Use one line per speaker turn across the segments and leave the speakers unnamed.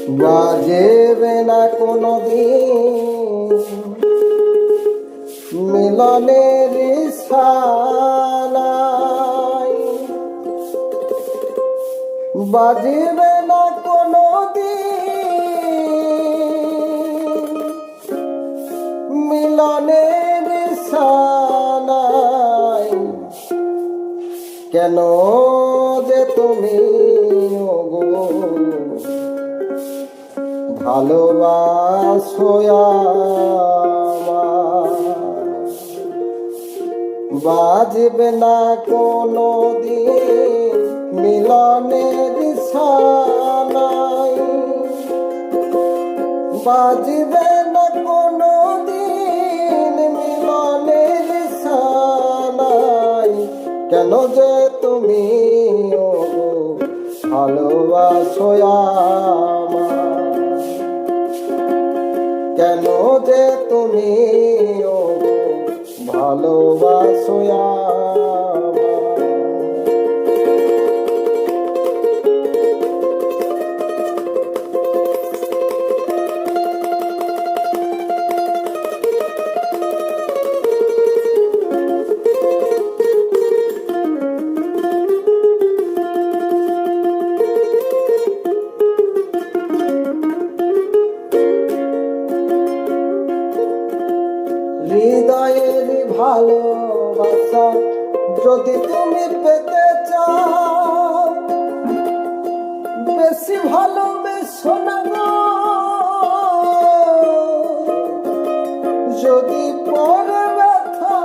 বাজবে না কোনোদিন মিলনের সানাই, বাজবে না কোনোদিন মিলনের সানাই। কেন যে তুমি ভালোবাসো আমায়, বাজবে না কোনোদিন মিলনের সানাই, বাজবে না কোনোদিন মিলনের সানাই। কেন যে তুমি ভালোবাসো আমায়, কেন যে তুমি ভালোবাসো আমায়। হৃদয়ের ভালোবাসা যদি তুমি পেতে চাও, বেশি ভালোবেসো না গো, যদি পরে ব্যথা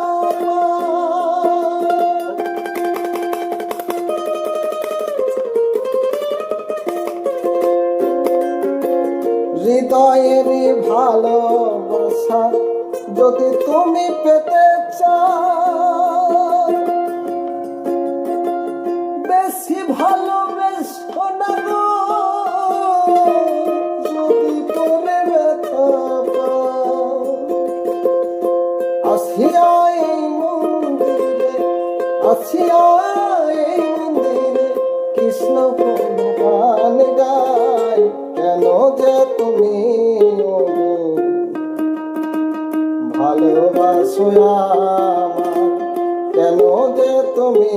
হৃদয়ের ভালোবাসা যদি তুমি পেতে চাও, বেশি ভালোবেসো না গো, যদি পরে ব্যথা পাও। আসিয়া এই মন্দিরে, আসিয়া এই মন্দিরে কৃষ্ণ গান গায়। কেন যে তুমি ভালোবাসো আমায়, কেন যে তুমি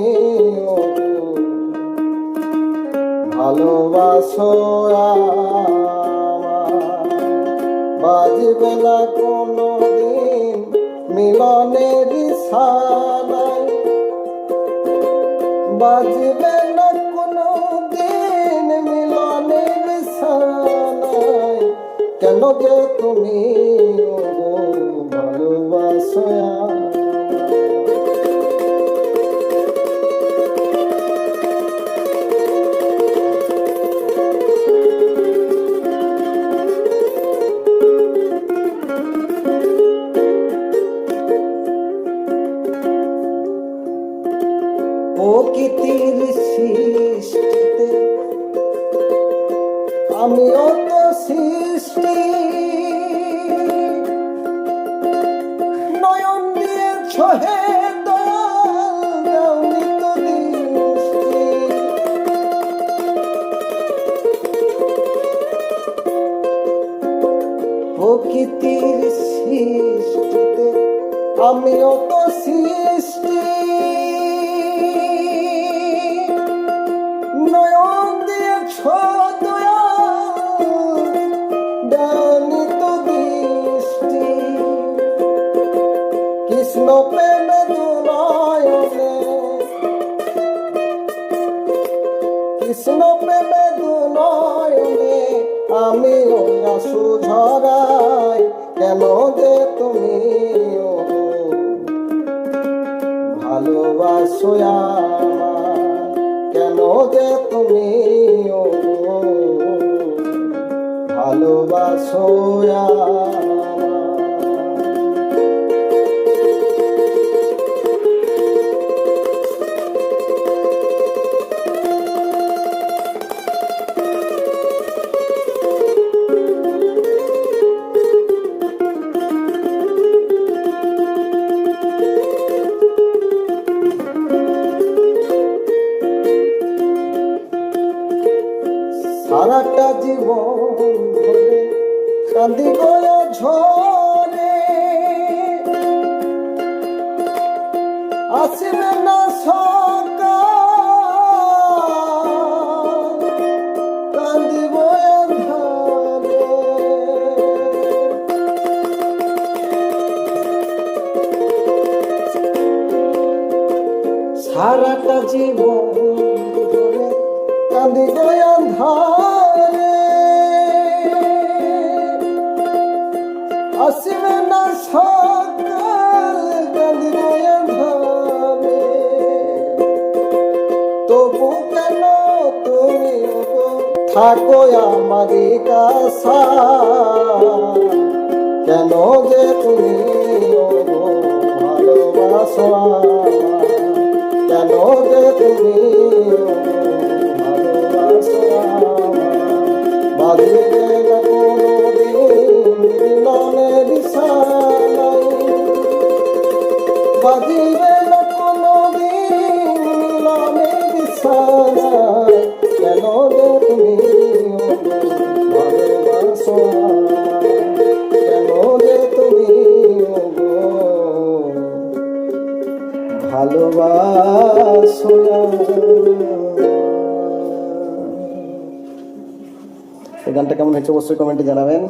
ভালোবাসো আমায়। বাজবে না কোনোদিন মিলনের সানাই, বাজবে না কোনোদিন মিলনের সানাই। কেন যে তুমি ভালোবাসো আমায়। প্রকৃতির সৃষ্টিতে আমিও তো সৃষ্টি, নয়ন দিয়ে ছোহে দাওনি তো দৃষ্টি। প্রকৃতির সৃষ্টিতে আমিও তো সৃষ্টি, নয়ন দিয়ে দয়া দাওনি তো দৃষ্টি। কৃষ্ণ প্রেমে দুনয়নে, কৃষ্ণ প্রেমে দুনয়নে আমি আশু ঝরাই। কেন যে তুমি ভালোবাসো আমায়, কেন যে তুমি ভালোবাসো আমায়। সারাটা জীবন কান্দি গয় ঝরে আসিবে না সকাল কান্দিব ধারে সারাটা জীবন ধরে কান্দিব ধারে আসিবে না সকাল কান্দিব ধারে তবু কেন তুমি থাকো আমারই কাছা কেন যে তুমি ভালোবাসো কেন যে তুমি ভালোবাসো বাঁধিবে না কোনোদিন মিলনের বিছানায় বাঁধিবে না কোনোদিন মিলনের বিছানায় কেন যে তুমি ভালোবাসো কেন যে তুমি ভালোবাসো এই গানটা কেমন হয়েছে অবশ্যই কমেন্টে জানাবেন।